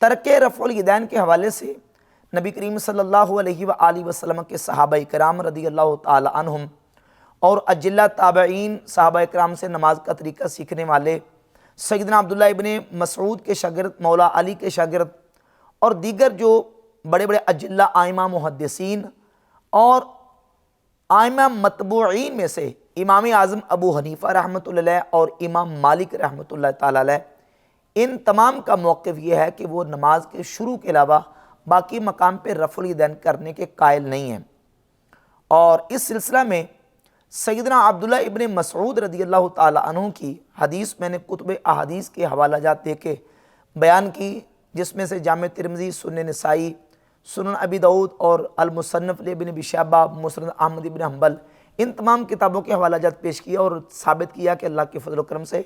ترک رفع الیدین کے حوالے سے نبی کریم صلی اللہ علیہ وآلہ وسلم کے صحابہ کرام رضی اللہ تعالی عنہم اور اجلہ تابعین صحابہ کرام سے نماز کا طریقہ سیکھنے والے سیدنا عبداللہ ابن مسعود کے شاگرد، مولا علی کے شاگرد اور دیگر جو بڑے بڑے اجلہ ائمہ محدثین اور ائمہ متبوعین میں سے امام اعظم ابو حنیفہ رحمۃ اللہ علیہ اور امام مالک رحمۃ اللہ تعالی علیہ، ان تمام کا موقف یہ ہے کہ وہ نماز کے شروع کے علاوہ باقی مقام پہ رفع الیدین کرنے کے قائل نہیں ہیں۔ اور اس سلسلہ میں سیدنا عبداللہ ابن مسعود رضی اللہ تعالی عنہ کی حدیث میں نے کتب احادیث کے حوالہ جات دے کے بیان کی، جس میں سے جامع ترمذی، سنن نسائی، سنن ابی داؤد اور المصنف لابن ابی شیبہ، مسند احمد بن حنبل، ان تمام کتابوں کے حوالہ جات پیش کیا اور ثابت کیا کہ اللہ کے فضل و کرم سے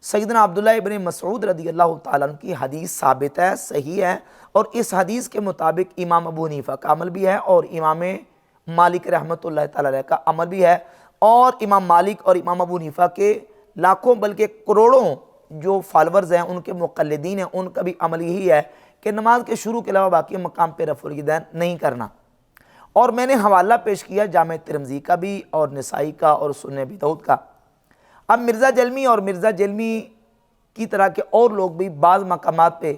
سیدنا عبداللہ ابن مسعود رضی اللہ تعالیٰ عنہ کی حدیث ثابت ہے، صحیح ہے، اور اس حدیث کے مطابق امام ابو حنیفہ کا عمل بھی ہے اور امام مالک رحمۃ اللہ تعالیٰ علیہ کا عمل بھی ہے، اور امام مالک اور امام ابو حنیفہ کے لاکھوں بلکہ کروڑوں جو فالورز ہیں، ان کے مقلدین ہیں، ان کا بھی عمل یہی ہے کہ نماز کے شروع کے علاوہ باقی مقام پہ رفع الیدین نہیں کرنا۔ اور میں نے حوالہ پیش کیا جامع ترمذی کا بھی اور نسائی کا اور سنن ابی داؤد کا۔ اب مرزا جلمی اور مرزا جلمی کی طرح کے اور لوگ بھی بعض مقامات پہ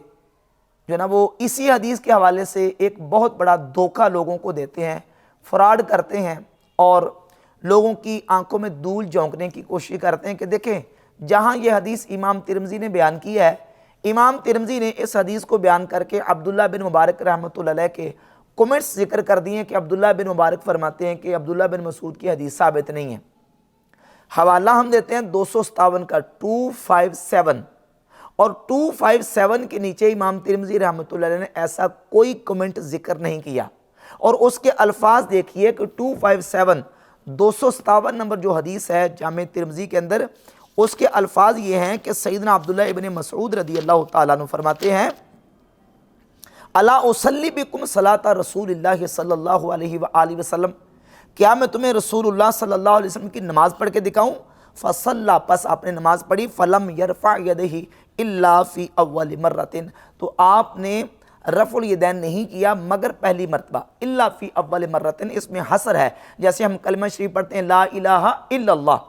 جو ہے نا وہ اسی حدیث کے حوالے سے ایک بہت بڑا دھوکہ لوگوں کو دیتے ہیں، فراڈ کرتے ہیں اور لوگوں کی آنکھوں میں دھول جھونکنے کی کوشش کرتے ہیں کہ دیکھیں جہاں یہ حدیث امام ترمذی نے بیان کی ہے، امام ترمذی نے اس حدیث کو بیان کر کے عبداللہ بن مبارک رحمۃ اللہ علیہ کے کمنٹس ذکر کر دیے کہ عبداللہ بن مبارک فرماتے ہیں کہ عبداللہ بن مسعود کی حدیث ثابت نہیں ہے۔ حوالہ ہم دیتے ہیں 257 کا 257، اور 257 کے نیچے امام ترمذی رحمۃ اللہ علیہ نے ایسا کوئی کمنٹ ذکر نہیں کیا، اور اس کے الفاظ دیکھیے کہ 257 257 نمبر جو حدیث ہے جامع ترمذی کے اندر، اس کے الفاظ یہ ہیں کہ سیدنا عبداللہ ابن مسعود رضی اللہ تعالیٰ عنہ فرماتے ہیں الا اصلی بکم صلاۃ رسول اللہ صلی اللہ علیہ وآلہ وسلم، کیا میں تمہیں رسول اللہ صلی اللہ علیہ وسلم کی نماز پڑھ کے دکھاؤں؟ فصلی، پس آپ نے نماز پڑھی، فلم یرفع یدہ الا فی اول مرۃ، تو آپ نے رفع الیدین نہیں کیا مگر پہلی مرتبہ، الا فی اول مرۃ، اس میں حصر ہے، جیسے ہم کلمہ شریف پڑھتے ہیں لا الہ الا اللہ،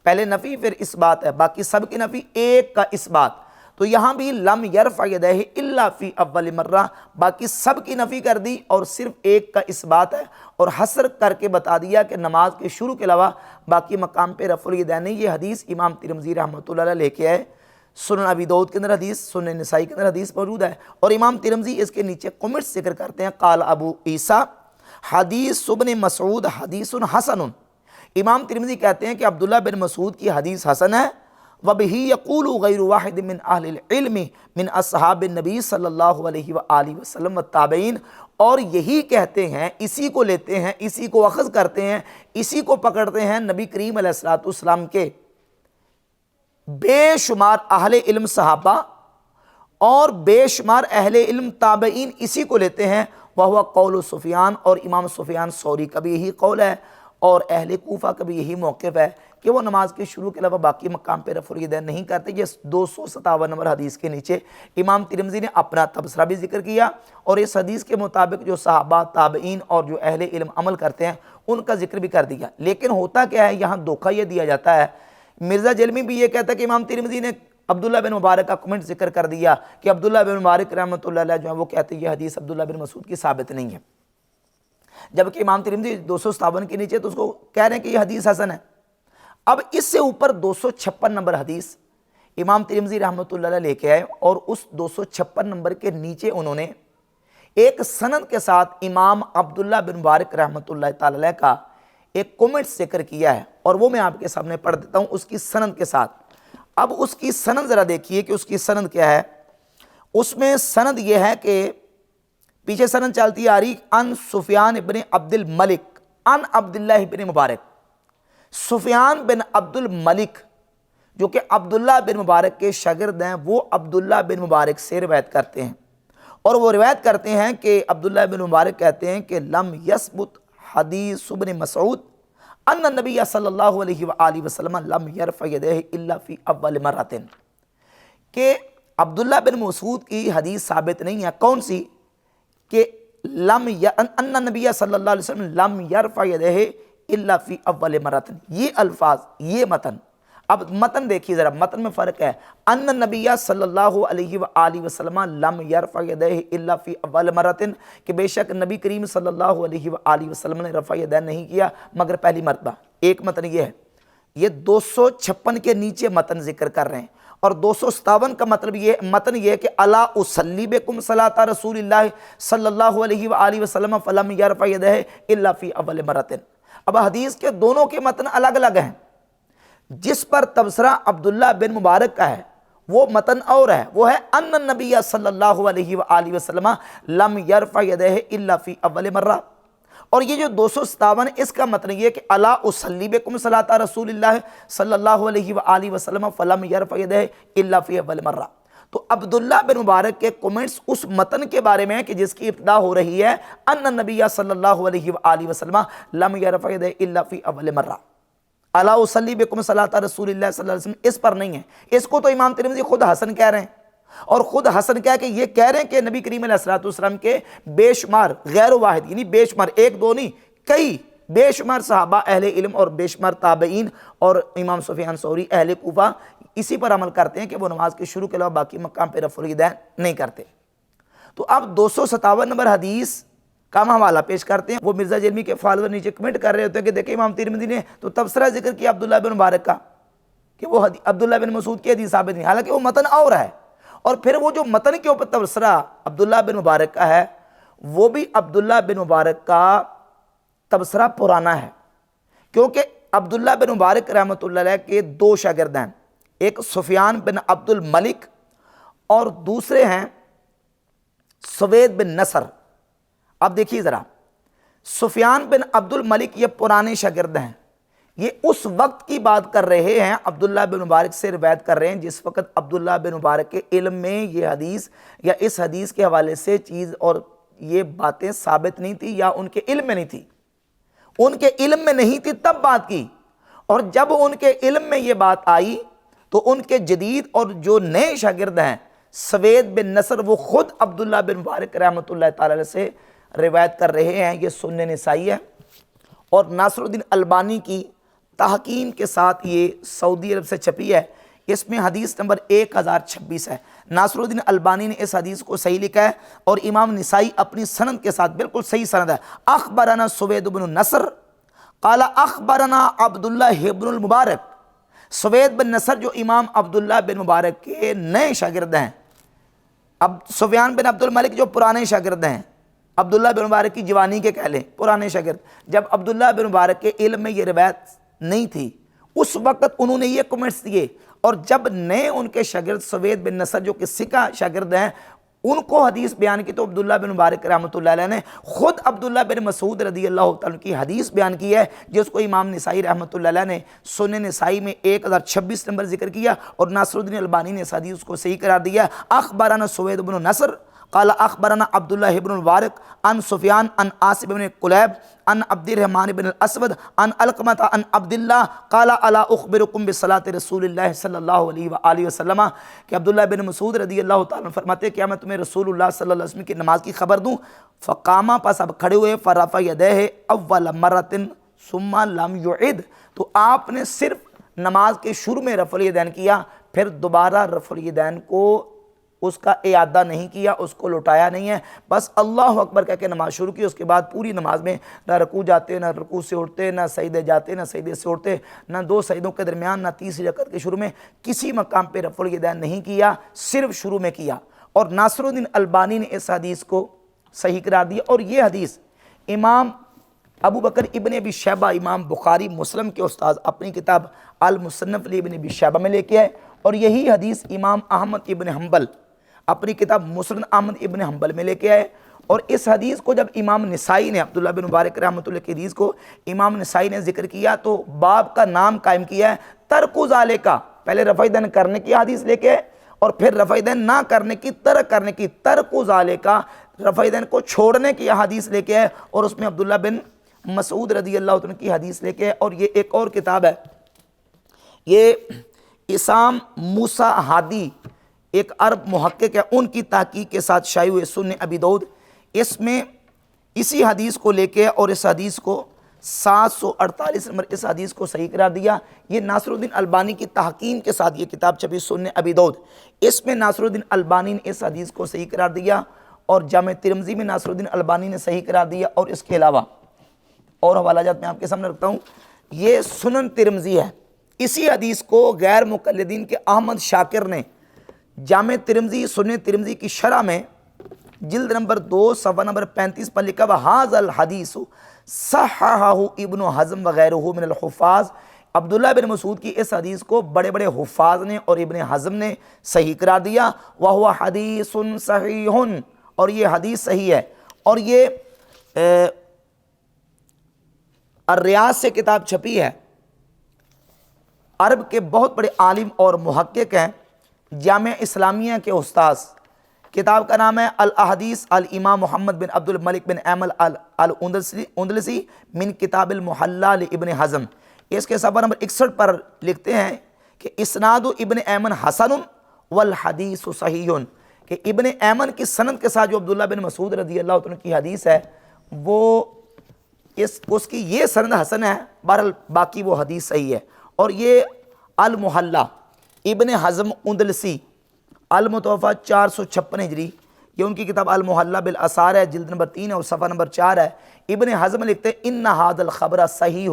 پہلے نفی پھر اس بات ہے، باقی سب کی نفی، ایک کا اس بات، تو یہاں بھی لم یرفع یدہ الا فی اول مرہ، باقی سب کی نفی کر دی اور صرف ایک کا اس بات ہے، اور حصر کر کے بتا دیا کہ نماز کے شروع کے علاوہ باقی مقام پہ رفع الیدین نہیں۔ یہ حدیث امام ترمذی رحمۃ اللہ علیہ لے کے آئے، سنن ابی داؤد کے اندر حدیث، سنن نسائی کے اندر حدیث موجود ہے، اور امام ترمذی اس کے نیچے کمنٹس ذکر کرتے ہیں قال ابو عیسیٰ حدیث ابن مسعود حدیث حسن، امام ترمذی کہتے ہیں کہ عبداللہ بن مسعود کی حدیث حسن ہے، وَبِهِ يَقُولُ غَيْرُ وَاحِدٍ مِّنْ أَهْلِ الْعِلْمِ مِنْ أَصْحَابِ النَّبِي صلی اللہ علیہ وآلہ وسلم والتابعین، اور یہی کہتے ہیں، اسی کو لیتے ہیں، اسی کو اخذ کرتے ہیں، اسی کو پکڑتے ہیں نبی کریم علیہ السلام کے بے شمار اہل علم صحابہ اور بے شمار اہل علم تابعین، اسی کو لیتے ہیں، وہو قول سفیان، اور امام سفیان ثوری کا بھی یہی قول ہے، اور اہل کوفہ کا بھی یہی موقف ہے کہ وہ نماز کے شروع کے علاوہ باقی مقام پہ رفع الیدین نہیں کرتے۔ یہ 257 نمبر حدیث کے نیچے امام ترمذی نے اپنا تبصرہ بھی ذکر کیا، اور اس حدیث کے مطابق جو صحابہ، تابعین اور جو اہل علم عمل کرتے ہیں ان کا ذکر بھی کر دیا۔ لیکن ہوتا کیا ہے، یہاں دھوکہ یہ دیا جاتا ہے، مرزا جلمی بھی یہ کہتا ہے کہ امام ترمذی نے عبداللہ بن مبارک کا کمنٹ ذکر کر دیا کہ عبداللہ بن مبارک رحمۃ اللہ علیہ جو ہے وہ کہتے ہیں یہ حدیث عبداللہ بن مسعود کی ثابت نہیں ہے، جبکہ امام ترمذی 257 کے نیچے تو اس کو کہہ رہے ہیں کہ یہ حدیث حسن ہے۔ اب اس سے اوپر 256 نمبر حدیث امام ترمذی رحمۃ اللہ علیہ لے کے آئے، اور اس 256 نمبر کے نیچے انہوں نے ایک سند کے ساتھ امام عبداللہ بن مبارک رحمۃ اللہ تعالی علیہ کا ایک کمنٹ ذکر کیا ہے، اور وہ میں آپ کے سامنے پڑھ دیتا ہوں اس کی سند کے ساتھ۔ اب اس کی سند ذرا دیکھیے کہ اس کی سند کیا ہے۔ اس میں سند یہ ہے کہ پیچھے سند چلتی آ رہی، ان سفیان ابن عبد الملک ان عبداللہ ابن مبارک، سفیان بن عبد الملک جو کہ عبداللہ بن مبارک کے شاگرد ہیں، وہ عبداللہ بن مبارک سے روایت کرتے ہیں، اور وہ روایت کرتے ہیں کہ عبداللہ بن مبارک کہتے ہیں کہ لم یثبت حدیث ابن مسعود ان النبی صلی اللہ علیہ وآلہ وسلم لم یرفع یدیہ الا فی اول مرۃ، کہ عبداللہ بن مسعود کی حدیث ثابت نہیں ہے، کون سی؟ کہ ان نبی صلی اللہ علیہ وسلم لم یرفع یدہ الا فی اول مرۃ، یہ الفاظ، یہ متن۔ اب متن دیکھیے ذرا، متن میں فرق ہے۔ ان نبی صلی اللہ علیہ وآلہ وسلم لم یرفع یدہ الا فی اول مرۃ، کہ بے شک نبی کریم صلی اللہ علیہ وآلہ وسلم نے رفع یدین نہیں کیا مگر پہلی مرتبہ۔ ایک متن یہ ہے، یہ 256 کے نیچے متن ذکر کر رہے ہیں، اور 257 کا مطلب یہ متن یہ ہے کہ الا اصلی بکم صلاۃ رسول اللہ صلی اللہ علیہ وآلہ وسلم فلم یرفع یدہ الا فی اول مرۃ۔ اب حدیث کے دونوں کے متن الگ الگ ہیں، جس پر تبصرہ عبداللہ بن مبارک کا ہے وہ متن اور ہے، وہ ہے ان النبی صلی اللہ علیہ وآلہ وسلم لم یرفع یدہ الا فی اول مرہ، اور یہ جو 257 اس کا متن یہ کہ الا اصلی بکم صلاۃ رسول اللہ صلی اللہ علیہ وآلہ وسلم فلم یرفع یدہ الا فی اول مرہ۔ تو عبداللہ بن مبارک کے کومنٹس اس متن کے بارے میں کہ جس کی ابتدا ہو رہی ہے ان النبی صلی اللہ علیہ وآلہ وسلم لم یرفع یدہ الا فی اول مرہ، الا اصلی بکم صلاۃ رسول اللہ صلی اللہ علیہ وسلم، اس پر نہیں ہے۔ اس کو تو امام ترمذی خود حسن کہہ رہے ہیں، اور خود حسن کہہ کے یہ کہہ رہے ہیں کہ نبی کریم علیہ الصلوۃ والسلام کے بے شمار غیر واحد، یعنی بے شمار، ایک دو نہیں، کئی بے شمار صحابہ اہل علم اور بے شمار تابعین اور امام سفیان ثوری اہل کوفہ اسی پر عمل کرتے ہیں کہ وہ نماز کے شروع کے علاوہ باقی مقام پہ رفع الیدین نہیں کرتے۔ تو اب 257 نمبر حدیث کا ہم حوالہ پیش کرتے ہیں۔ وہ مرزا جرمی کے فالوور نیچے کمنٹ کر رہے ہوتے ہیں کہ دیکھیں امام ترمذی نے تو تبصرہ ذکر کیا عبداللہ بن مبارک کا کہ وہ عبداللہ بن مسعود کی حدیث ثابت نہیں، حالانکہ وہ متن اور ہے، اور پھر وہ جو متن کے اوپر تبصرہ عبداللہ بن مبارک کا ہے وہ بھی عبداللہ بن مبارک کا تبصرہ پرانا ہے، کیونکہ عبداللہ بن مبارک رحمۃ اللہ علیہ کے دو شاگرد ہیں، ایک سفیان بن عبد الملک اور دوسرے ہیں سوید بن نصر۔ اب دیکھیے ذرا، سفیان بن عبد الملک یہ پرانے شاگرد ہیں، یہ اس وقت کی بات کر رہے ہیں، عبداللہ بن مبارک سے روایت کر رہے ہیں جس وقت عبداللہ بن مبارک کے علم میں یہ حدیث یا اس حدیث کے حوالے سے چیز اور یہ باتیں ثابت نہیں تھی یا ان کے علم میں نہیں تھی، ان کے علم میں نہیں تھی تب بات کی، اور جب ان کے علم میں یہ بات آئی تو ان کے جدید اور جو نئے شاگرد ہیں سوید بن نصر وہ خود عبداللہ بن مبارک رحمۃ اللہ تعالی سے روایت کر رہے ہیں۔ یہ سنن نسائی ہے، اور ناصر الدین البانی کی تحقیم کے ساتھ یہ سعودی عرب سے چھپی ہے، اس میں حدیث نمبر 1026 ہے۔ ناصر الدین البانی نے اس حدیث کو صحیح لکھا ہے، اور امام نسائی اپنی سند کے ساتھ بالکل صحیح سند ہے۔ اخبرنا سوید بن نصر قال اخبرنا عبداللہ بن المبارک، سوید بن نصر جو امام عبداللہ بن مبارک کے نئے شاگرد ہیں، اب سفیان بن عبد الملک جو پرانے شاگرد ہیں، عبداللہ بن مبارک کی جوانی کے کہہ لیں پرانے شاگرد، جب عبداللہ بن مبارک کے علم میں یہ روایت نہیں تھی اس وقت انہوں نے یہ کمنٹس دیے، اور جب نئے ان کے شاگرد سوید بن نصر جو کہ ثقہ شاگرد ہیں ان کو حدیث بیان کی تو عبداللہ بن مبارک رحمۃ اللہ علیہ نے خود عبداللہ بن مسعود رضی اللہ تعالیٰ کی حدیث بیان کی ہے، جس کو امام نسائی رحمۃ اللہ علیہ نے سنن نسائی میں 1026 نمبر ذکر کیا، اور ناصر الدین البانی نے اس حدیث کو صحیح قرار دیا۔ اخبرنا سوید بن نصر قال اخبرنا عبداللہ بن المبارک عن سفیان عن عاصم بن قلیب عن عبد الرحمن بن الاسود عن علقمۃ عن عبداللہ قال الا اخبرکم بصلاۃ رسول اللہ صلی اللہ علیہ وآلہ وسلم، کہ عبداللہ بن مسعود رضی اللہ تعالیٰ فرماتے ہیں کیا میں تمہیں رسول اللہ صلی اللہ علیہ وسلم کی نماز کی خبر دوں؟ فقاما، پس اب کھڑے ہوئے، فرفع یدہ اول مرۃ ثم لم یعد، تو آپ نے صرف نماز کے شروع میں رفع الیدین کیا، پھر دوبارہ رفع الیدین کو اس کا اعادہ نہیں کیا، اس کو لوٹایا نہیں ہے، بس اللہ اکبر کہہ کے نماز شروع کی۔ اس کے بعد پوری نماز میں نہ رکوع جاتے، نہ رکوع سے اٹھتے، نہ سجدے جاتے، نہ سجدے سے اٹھتے، نہ دو سجدوں کے درمیان، نہ تیسری رکعت کے شروع میں کسی مقام پہ رفع الیدین نہیں کیا، صرف شروع میں کیا۔ اور ناصر الدین البانی نے اس حدیث کو صحیح قرار دیا، اور یہ حدیث امام ابو بکر ابن ابی شیبہ، امام بخاری مسلم کے استاد، اپنی کتاب المصنف ابن ابی شیبہ میں لے کے آئے، اور یہی حدیث امام احمد ابن حنبل اپنی کتاب مسند احمد ابن حنبل میں لے کے آئے۔ اور اس حدیث کو جب امام نسائی نے عبداللہ بن مبارک رحمۃ اللہ کی حدیث کو امام نسائی نے ذکر کیا تو باب کا نام قائم کیا ہے ترک ذالک، پہلے رفع الیدین کرنے کی حدیث لے کے، اور پھر رفع الیدین نہ کرنے کی، ترک کرنے کی، ترک ذالک، رفع الیدین کو چھوڑنے کی حدیث لے کے، اور اس میں عبداللہ بن مسعود رضی اللہ عنہ کی حدیث لے کے۔ اور یہ ایک اور کتاب ہے، یہ اسام موسیٰ ہادی ایک عرب محقق ہے، ان کی تحقیق کے ساتھ شائع ہوئے سنن ابی داؤد، اس میں اسی حدیث کو لے کے اور اس حدیث کو 748 نمبر اس حدیث کو صحیح قرار دیا۔ یہ ناصر الدین البانی کی تحقیق کے ساتھ یہ کتاب چھپی سنن ابی داؤد، اس میں ناصر الدین البانی نے اس حدیث کو صحیح قرار دیا، اور جامع ترمذی میں ناصر الدین البانی نے صحیح قرار دیا، اور اس کے علاوہ اور حوالہ جات میں آپ کے سامنے رکھتا ہوں۔ یہ سنن ترمذی ہے، اسی حدیث کو غیر مقلدین کے احمد شاکر نے جامع ترمذی سنن ترمذی کی شرح میں جلد نمبر 2 صفحہ نمبر 35 پر لکھا ہوا ھذا الحدیث صححہ ابن حزم وغیرہ من الحفاظ، عبداللہ بن مسعود کی اس حدیث کو بڑے بڑے حفاظ نے اور ابن حزم نے صحیح قرار دیا، وہو حدیث صحیح، اور یہ حدیث صحیح ہے۔ اور یہ الریاض سے کتاب چھپی ہے، عرب کے بہت بڑے عالم اور محقق ہیں، جامعہ اسلامیہ کے استاذ، کتاب کا نام ہے الاحادیث الامام محمد بن عبد الملک بن ایمل الاندلسی من کتاب المحلہ لابن حزم۔ اس کے صفحہ نمبر 61 پر لکھتے ہیں کہ اسناد ابن ایمن حسن والحدیث صحیح، کہ ابن ایمن کی سند کے ساتھ جو عبداللہ بن مسعود رضی اللہ عنہ کی حدیث ہے وہ اس کی یہ سند حسن ہے، بہرحال باقی وہ حدیث صحیح ہے۔ اور یہ المحلہ ابن حزم اندلسی المتوفہ 456 ہجری، یہ ان کی کتاب المحلہ بالآثار ہے، جلد نمبر 3 اور صفحہ نمبر 4 ہے۔ ابن حزم لکھتے ہیں ان ھذا الخبر صحیح،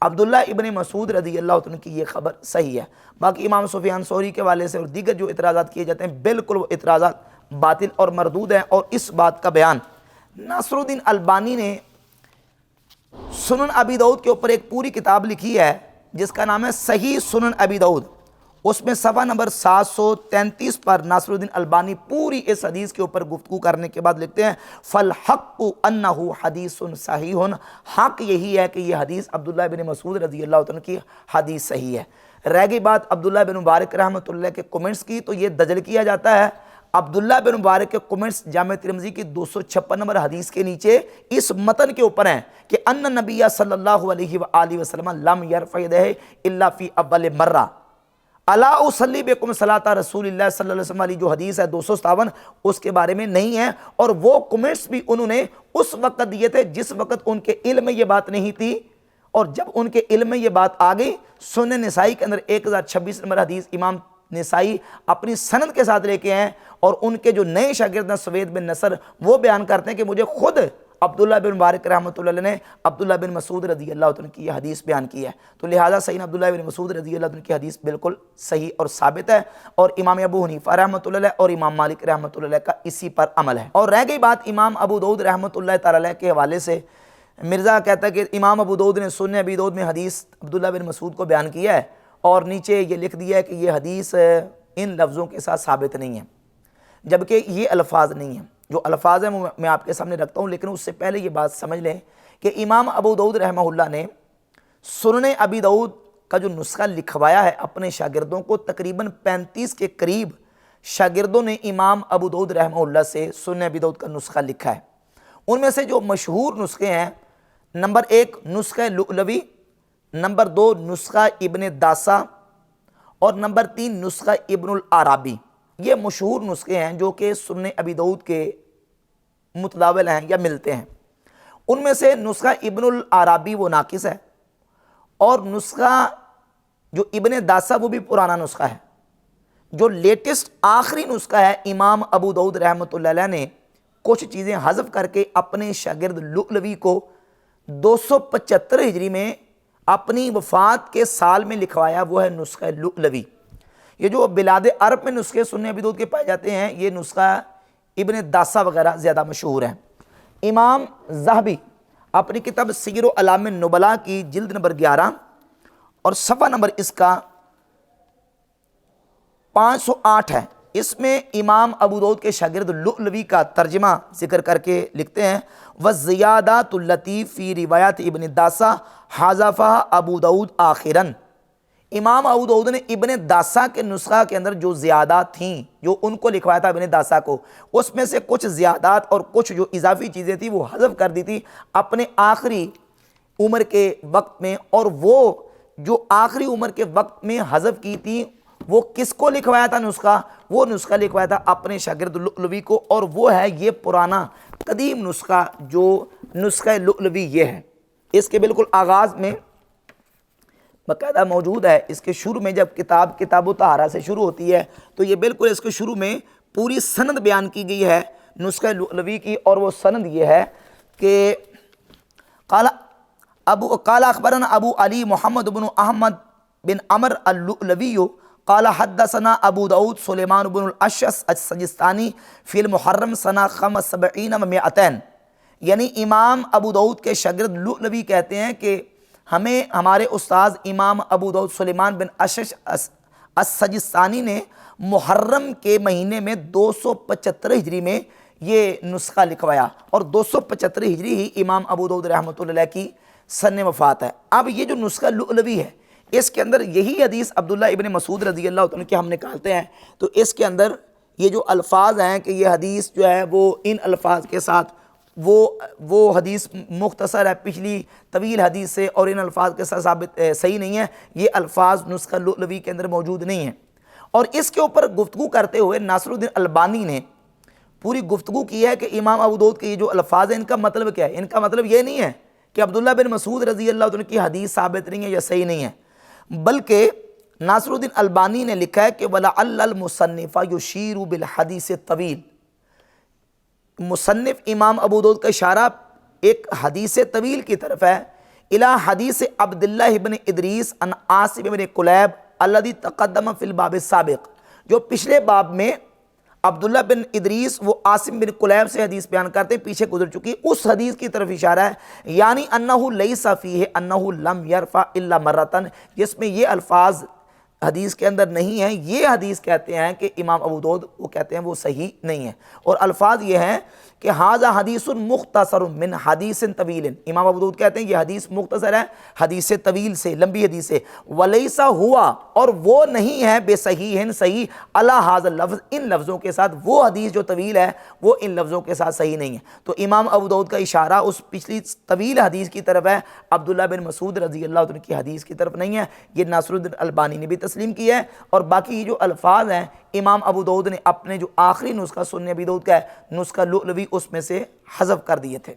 عبداللہ ابن مسعود رضی اللہ عنہ کی یہ خبر صحیح ہے۔ باقی امام سفیان ثوری کے والے سے اور دیگر جو اعتراضات کیے جاتے ہیں بالکل وہ اعتراضات باطل اور مردود ہیں، اور اس بات کا بیان ناصر الدین البانی نے سنن ابی داؤد کے اوپر ایک پوری کتاب لکھی ہے جس کا نام ہے صحیح سنن ابی داؤد، اس میں صفحہ نمبر 733 پر ناصر الدین البانی پوری اس حدیث کے اوپر گفتگو کرنے کے بعد لکھتے ہیں فالحق انہ حدیث صحیح، حق یہی ہے کہ یہ حدیث عبداللہ بن مسعود رضی اللہ عنہ کی حدیث صحیح ہے۔ رہ گئی بات عبداللہ بن مبارک رحمۃ اللہ کے کمنٹس کی، تو یہ دجل کیا جاتا ہے۔ عبداللہ بن مبارک کے کمنٹس جامع ترمذی کی 256 نمبر حدیث کے نیچے اس متن کے اوپر ہیں کہ ان نبی صلی اللہ علیہ وآلہ وسلم لم یرفع یدہ الا فی اول مرہ الا اصلی بکم صلاۃ رسول اللہ صلی اللہ علیہ وسلم والی جو حدیث ہے 257 اس کے بارے میں نہیں ہے، اور وہ کمنٹس بھی انہوں نے اس وقت دیے تھے جس وقت ان کے علم میں یہ بات نہیں تھی، اور جب ان کے علم میں یہ بات آ گئی سنن نسائی کے اندر 1026 نمبر حدیث امام نسائی اپنی سند کے ساتھ لے کے ہیں، اور ان کے جو نئے شاگرد ہیں سوید بن نصر وہ بیان کرتے ہیں کہ مجھے خود عبداللہ بن مبارک رحمۃ اللہ نے عبداللہ بن مسعود رضی اللہ عنہ کی یہ حدیث بیان کی ہے، تو لہٰذا صحیح عبداللہ بن مسعود رضی اللہ عنہ کی حدیث بالکل صحیح اور ثابت ہے، اور امام ابو حنیفہ رحمۃ اللہ اور امام مالک رحمۃ اللہ کا اسی پر عمل ہے۔ اور رہ گئی بات امام ابو داؤد رحمۃ اللہ تعالی کے حوالے سے، مرزا کہتا ہے کہ امام ابو داؤد نے سنن ابی داؤد میں حدیث عبداللہ بن مسعود کو بیان کیا ہے، اور نیچے یہ لکھ دیا ہے کہ یہ حدیث ان لفظوں کے ساتھ ثابت نہیں ہے، جبکہ یہ الفاظ نہیں ہیں۔ جو الفاظ ہیں وہ میں آپ کے سامنے رکھتا ہوں، لیکن اس سے پہلے یہ بات سمجھ لیں کہ امام ابو داؤد رحمہ اللہ نے سنن ابی داؤد کا جو نسخہ لکھوایا ہے اپنے شاگردوں کو، تقریباً 35 کے قریب شاگردوں نے امام ابو داؤد رحمہ اللہ سے سنن ابی داؤد کا نسخہ لکھا ہے۔ ان میں سے جو مشہور نسخے ہیں، نمبر 1 نسخہ لؤلؤی، نمبر 2 نسخہ ابن داسہ، اور نمبر 3 نسخہ ابن العرابی۔ یہ مشہور نسخے ہیں جو کہ سنن ابی داؤد کے متداول ہیں یا ملتے ہیں۔ ان میں سے نسخہ ابن العرابی وہ ناقص ہے، اور نسخہ جو ابن داسہ وہ بھی پرانا نسخہ ہے۔ جو لیٹسٹ آخری نسخہ ہے امام ابو داؤد رحمۃ اللہ علیہ نے کچھ چیزیں حذف کر کے اپنے شاگرد لؤلؤی کو 275 ہجری میں اپنی وفات کے سال میں لکھوایا، وہ ہے نسخہ لؤلؤی۔ یہ جو بلاد عرب میں نسخے سنن ابی داؤد کے پائے جاتے ہیں، یہ نسخہ ابن داسہ وغیرہ زیادہ مشہور ہیں۔ امام ذہبی اپنی کتاب سیر اعلام النبلاء کی جلد نمبر 11 اور صفحہ نمبر اس کا 508 ہے، اس میں امام ابو داؤد کے شاگرد لؤلؤی کا ترجمہ ذکر کر کے لکھتے ہیں وَالزِّيَادَاتُ اللَّتِي فِي روایت ابن داسہ حذفها ابو داؤد آخراً۔ امام ابو داؤد نے ابن داسہ کے نسخہ کے اندر جو زیادات تھیں جو ان کو لکھوایا تھا ابن داسہ کو، اس میں سے کچھ زیادات اور کچھ جو اضافی چیزیں تھیں وہ حذف کر دی تھی اپنے آخری عمر کے وقت میں، اور وہ جو آخری عمر کے وقت میں حذف کی تھی وہ کس کو لکھوایا تھا نسخہ؟ وہ نسخہ لکھوایا تھا اپنے شاگرد لؤلؤی کو، اور وہ ہے یہ پرانا قدیم نسخہ جو نسخہ لؤلؤی یہ ہے۔ اس کے بالکل آغاز میں باقاعدہ موجود ہے، اس کے شروع میں جب کتاب طہارہ سے شروع ہوتی ہے تو یہ بالکل اس کے شروع میں پوری سند بیان کی گئی ہے نسخہ لؤلؤی کی، اور وہ سند یہ ہے کہ قال اخبرنا ابو علی محمد بن احمد بن عمر اللؤلؤی قال حدثنا ابو داود سلیمان بن الاشعث السجستانی فی المحرم سنہ 75 و 200، یعنی امام ابو داود کے شاگرد لؤلؤی کہتے ہیں کہ ہمیں ہمارے استاذ امام ابو داود سلیمان بن اشعث السجستانی نے محرم کے مہینے میں 275 ہجری میں یہ نسخہ لکھوایا، اور 275 ہجری ہی امام ابو داود رحمۃ اللہ علیہ کی سن وفات ہے۔ اب یہ جو نسخہ لؤلؤی ہے اس کے اندر یہی حدیث عبداللہ ابن مسعود رضی اللہ عنہ کی ہم نکالتے ہیں، تو اس کے اندر یہ جو الفاظ ہیں کہ یہ حدیث جو ہے وہ ان الفاظ کے ساتھ وہ حدیث مختصر ہے پچھلی طویل حدیث سے، اور ان الفاظ کے ساتھ ثابت صحیح نہیں ہے، یہ الفاظ نسخہ لؤلؤی کے اندر موجود نہیں ہیں۔ اور اس کے اوپر گفتگو کرتے ہوئے ناصر الدین البانی نے پوری گفتگو کی ہے کہ امام ابو داود کے یہ جو الفاظ ہیں ان کا مطلب کیا ہے۔ ان کا مطلب یہ نہیں ہے کہ عبداللہ بن مسعود رضی اللہ عنہ کی حدیث ثابت نہیں ہے یا صحیح نہیں ہے، بلکہ ناصر الدین البانی نے لکھا ہے کہ وَلَعَلَّ الْمُصَنِّفَ يُشِيرُ بِالْحَدِيثِ الطَّوِيلِ، مصنف امام ابو داود کا اشارہ ایک حدیث طویل کی طرف ہے، الى حدیث عبداللہ بن ادریس عن عاصم بن کلیب الذي تقدم فی الباب السابق، جو پچھلے باب میں عبداللہ بن ادریس وہ عاصم بن کلیب سے حدیث بیان کرتے پیچھے گزر چکی، اس حدیث کی طرف اشارہ ہے، یعنی انہ لیس فیہ انہ لم یرفع الا مرتن، جس میں یہ الفاظ حدیث کے اندر نہیں ہیں۔ یہ حدیث کہتے ہیں کہ امام ابو داود وہ کہتے ہیں وہ صحیح نہیں ہے، اور الفاظ یہ ہیں کہ ھذا حدیث مختصر من حدیث طویل، امام ابو داود کہتے ہیں یہ حدیث مختصر ہے حدیث طویل سے، لمبی حدیث سے، ولیس ہوا، اور وہ نہیں ہے بے صحیح صحیح علی ھذا اللفظ، ان لفظوں کے ساتھ، وہ حدیث جو طویل ہے وہ ان لفظوں کے ساتھ صحیح نہیں ہے۔ تو امام ابو داود کا اشارہ اس پچھلی طویل حدیث کی طرف ہے، عبداللہ بن مسعود رضی اللہ عنہ کی حدیث کی طرف نہیں ہے۔ یہ ناصر الدین البانی نے بھی تسلیم کیا ہے، اور باقی یہ جو الفاظ ہیں امام ابو داود نے اپنے جو آخری نسخہ سنن ابی داود کا ہے نسخہ لؤلؤی اس میں سے حذف کر دیے تھے۔